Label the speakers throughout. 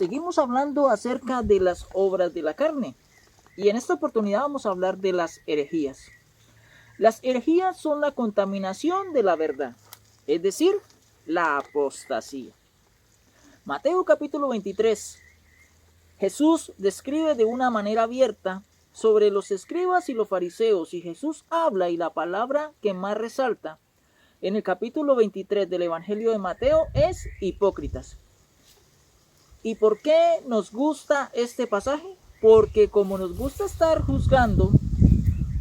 Speaker 1: Seguimos hablando acerca de las obras de la carne y en esta oportunidad vamos a hablar de las herejías. Las herejías son la contaminación de la verdad, es decir, la apostasía. Mateo capítulo 23. Jesús describe de una manera abierta sobre los escribas y los fariseos, y Jesús habla, y la palabra que más resalta en el capítulo 23 del Evangelio de Mateo es hipócritas. ¿Y por qué nos gusta este pasaje? Porque como nos gusta estar juzgando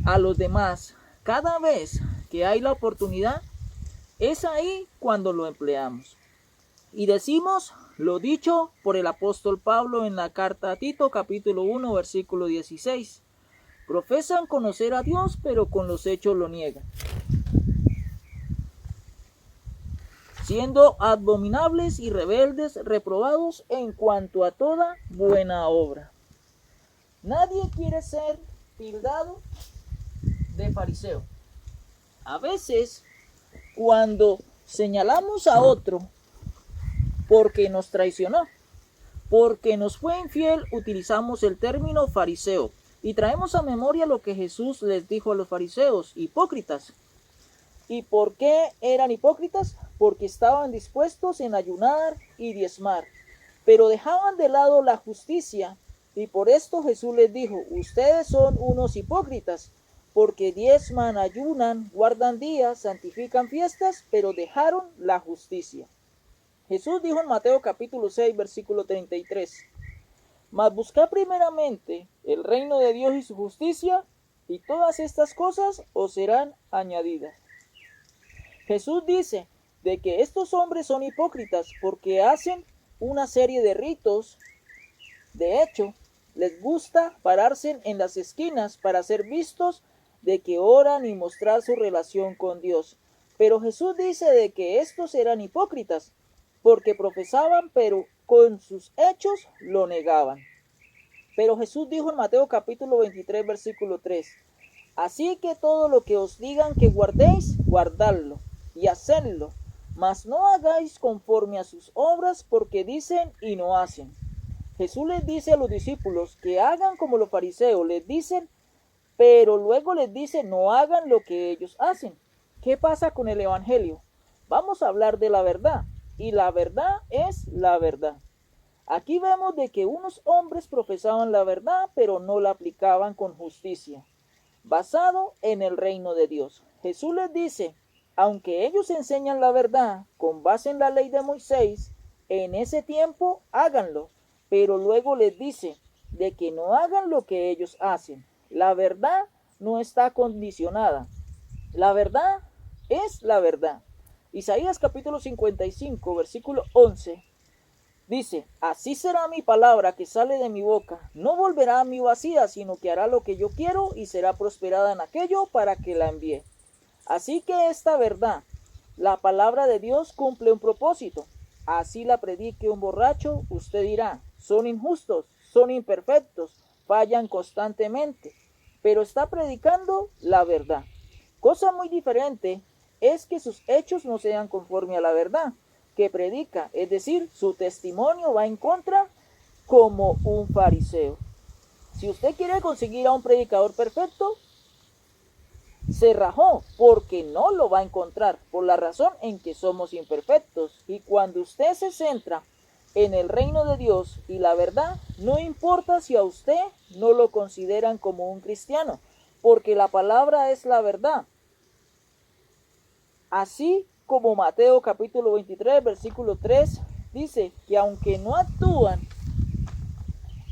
Speaker 1: a los demás cada vez que hay la oportunidad, es ahí cuando lo empleamos. Y decimos lo dicho por el apóstol Pablo en la carta a Tito capítulo 1 versículo 16. Profesan conocer a Dios, pero con los hechos lo niegan, siendo abominables y rebeldes, reprobados en cuanto a toda buena obra. Nadie quiere ser tildado de fariseo. A veces, cuando señalamos a otro porque nos traicionó, porque nos fue infiel, utilizamos el término fariseo y traemos a memoria lo que Jesús les dijo a los fariseos: hipócritas. ¿Y por qué eran hipócritas? Porque estaban dispuestos en ayunar y diezmar, pero dejaban de lado la justicia, y por esto Jesús les dijo: ustedes son unos hipócritas, porque diezman, ayunan, guardan días, santifican fiestas, pero dejaron la justicia. Jesús dijo en Mateo capítulo 6, versículo 33, mas buscad primeramente el reino de Dios y su justicia, y todas estas cosas os serán añadidas. Jesús dice de que estos hombres son hipócritas porque hacen una serie de ritos. De hecho, les gusta pararse en las esquinas para ser vistos de que oran y mostrar su relación con Dios. Pero Jesús dice de que estos eran hipócritas porque profesaban, pero con sus hechos lo negaban. Pero Jesús dijo en Mateo capítulo 23, versículo 3, así que todo lo que os digan que guardéis, guardadlo y hacedlo, mas no hagáis conforme a sus obras, porque dicen y no hacen. Jesús les dice a los discípulos que hagan como los fariseos, les dicen, pero luego les dice no hagan lo que ellos hacen. ¿Qué pasa con el Evangelio? Vamos a hablar de la verdad, y la verdad es la verdad. Aquí vemos de que unos hombres profesaban la verdad, pero no la aplicaban con justicia, basado en el reino de Dios. Jesús les dice, aunque ellos enseñan la verdad con base en la ley de Moisés, en ese tiempo háganlo, pero luego les dice de que no hagan lo que ellos hacen. La verdad no está condicionada. La verdad es la verdad. Isaías capítulo 55, versículo 11, dice, así será mi palabra que sale de mi boca, no volverá a mí vacía, sino que hará lo que yo quiero y será prosperada en aquello para que la envíe. Así que esta verdad, la palabra de Dios, cumple un propósito. Así la predique un borracho, usted dirá, son injustos, son imperfectos, fallan constantemente, pero está predicando la verdad. Cosa muy diferente es que sus hechos no sean conforme a la verdad que predica, es decir, su testimonio va en contra como un fariseo. Si usted quiere conseguir a un predicador perfecto, se rajó, porque no lo va a encontrar, por la razón en que somos imperfectos. Y cuando usted se centra en el reino de Dios y la verdad, no importa si a usted no lo consideran como un cristiano, porque la palabra es la verdad. Así como Mateo capítulo 23, versículo 3, dice que aunque no actúan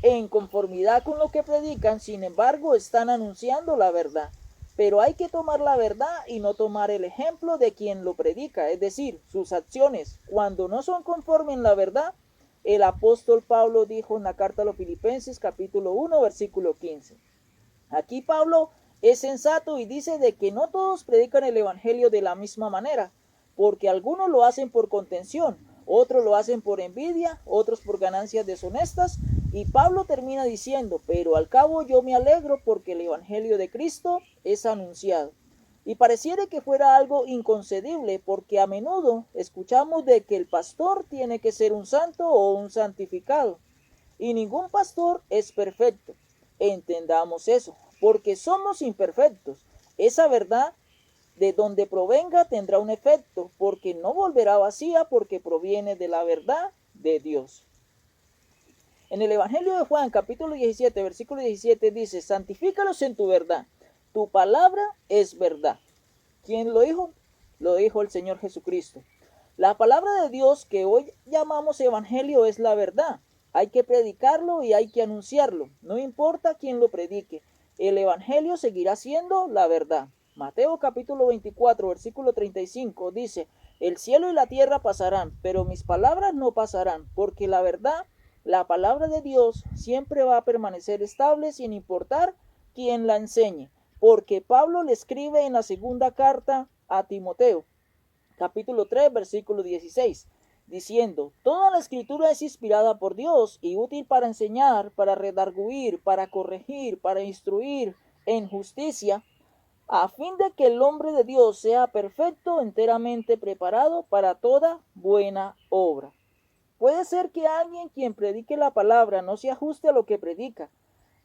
Speaker 1: en conformidad con lo que predican, sin embargo están anunciando la verdad. Pero hay que tomar la verdad y no tomar el ejemplo de quien lo predica, es decir, sus acciones. Cuando no son conformes en la verdad, el apóstol Pablo dijo en la carta a los Filipenses capítulo 1, versículo 15. Aquí Pablo es sensato y dice de que no todos predican el evangelio de la misma manera, porque algunos lo hacen por contención, otros lo hacen por envidia, otros por ganancias deshonestas, y Pablo termina diciendo, pero al cabo yo me alegro porque el evangelio de Cristo es anunciado. Y pareciera que fuera algo inconcebible, porque a menudo escuchamos de que el pastor tiene que ser un santo o un santificado. y ningún pastor es perfecto. Entendamos eso, porque somos imperfectos. Esa verdad de donde provenga tendrá un efecto, porque no volverá vacía, porque proviene de la verdad de Dios. En el Evangelio de Juan, capítulo 17, versículo 17, dice: santifícalos en tu verdad, tu palabra es verdad. ¿Quién lo dijo? Lo dijo el Señor Jesucristo. La palabra de Dios que hoy llamamos Evangelio es la verdad. Hay que predicarlo y hay que anunciarlo. No importa quién lo predique, el Evangelio seguirá siendo la verdad. Mateo capítulo 24, versículo 35 dice: el cielo y la tierra pasarán, pero mis palabras no pasarán, porque la verdad, la palabra de Dios, siempre va a permanecer estable sin importar quién la enseñe. Porque Pablo le escribe en la segunda carta a Timoteo, capítulo 3, versículo 16, diciendo: toda la escritura es inspirada por Dios y útil para enseñar, para redarguir, para corregir, para instruir en justicia, a fin de que el hombre de Dios sea perfecto, enteramente preparado para toda buena obra. Puede ser que alguien quien predique la palabra no se ajuste a lo que predica.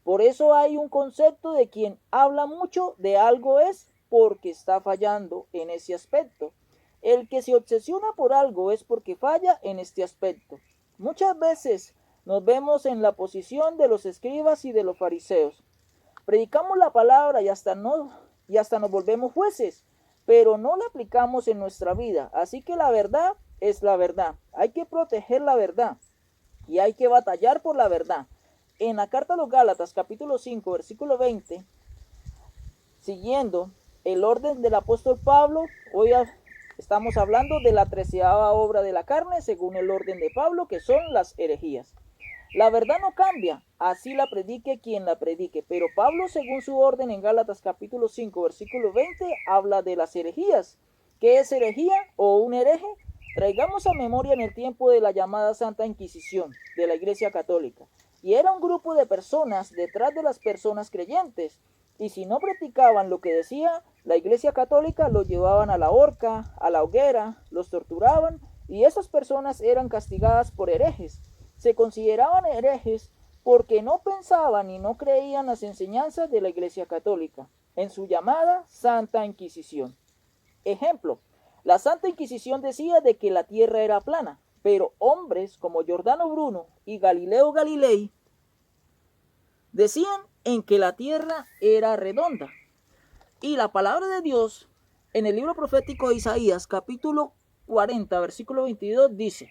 Speaker 1: Por eso hay un concepto de quien habla mucho de algo es porque está fallando en ese aspecto. El que se obsesiona por algo es porque falla en este aspecto. Muchas veces nos vemos en la posición de los escribas y de los fariseos. Predicamos la palabra y hasta nos volvemos jueces, pero no la aplicamos en nuestra vida. Así que la verdad es la verdad. Hay que proteger la verdad y hay que batallar por la verdad. En la carta a los Gálatas, capítulo 5, versículo 20, siguiendo el orden del apóstol Pablo, hoy estamos hablando de la 13ª obra de la carne, según el orden de Pablo, que son las herejías. La verdad no cambia, así la predique quien la predique, pero Pablo, según su orden en Gálatas capítulo 5, versículo 20, habla de las herejías. ¿Qué es herejía o un hereje? Traigamos a memoria en el tiempo de la llamada Santa Inquisición de la Iglesia Católica. Y era un grupo de personas detrás de las personas creyentes. Y si no practicaban lo que decía la Iglesia Católica, los llevaban a la horca, a la hoguera, los torturaban, y esas personas eran castigadas por herejes. Se consideraban herejes porque no pensaban y no creían las enseñanzas de la Iglesia Católica, en su llamada Santa Inquisición. Ejemplo, la Santa Inquisición decía de que la tierra era plana, pero hombres como Giordano Bruno y Galileo Galilei decían en que la tierra era redonda. Y la palabra de Dios en el libro profético de Isaías, capítulo 40, versículo 22, dice: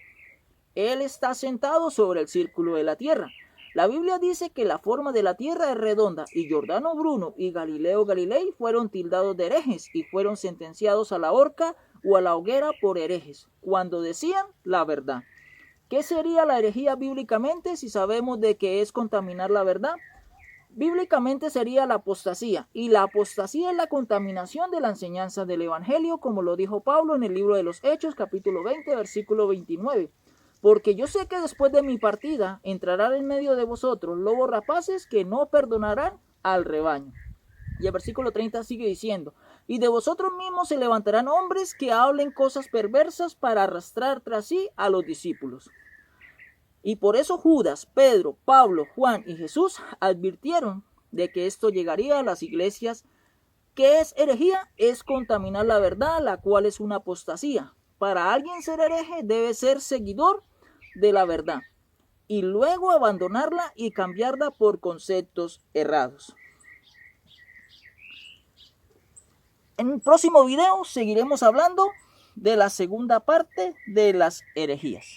Speaker 1: Él está sentado sobre el círculo de la tierra. La Biblia dice que la forma de la tierra es redonda, y Giordano Bruno y Galileo Galilei fueron tildados de herejes y fueron sentenciados a la horca o a la hoguera por herejes, cuando decían la verdad. ¿Qué sería la herejía bíblicamente si sabemos de que es contaminar la verdad? Bíblicamente sería la apostasía, y la apostasía es la contaminación de la enseñanza del Evangelio, como lo dijo Pablo en el libro de los Hechos, capítulo 20, versículo 29. Porque yo sé que después de mi partida entrarán en medio de vosotros lobos rapaces que no perdonarán al rebaño. Y el versículo 30 sigue diciendo: y de vosotros mismos se levantarán hombres que hablen cosas perversas para arrastrar tras sí a los discípulos. Y por eso Judas, Pedro, Pablo, Juan y Jesús advirtieron de que esto llegaría a las iglesias. ¿Qué es herejía? Es contaminar la verdad, la cual es una apostasía. Para alguien ser hereje debe ser seguidor de la verdad y luego abandonarla y cambiarla por conceptos errados. En el próximo video seguiremos hablando de la segunda parte de las herejías.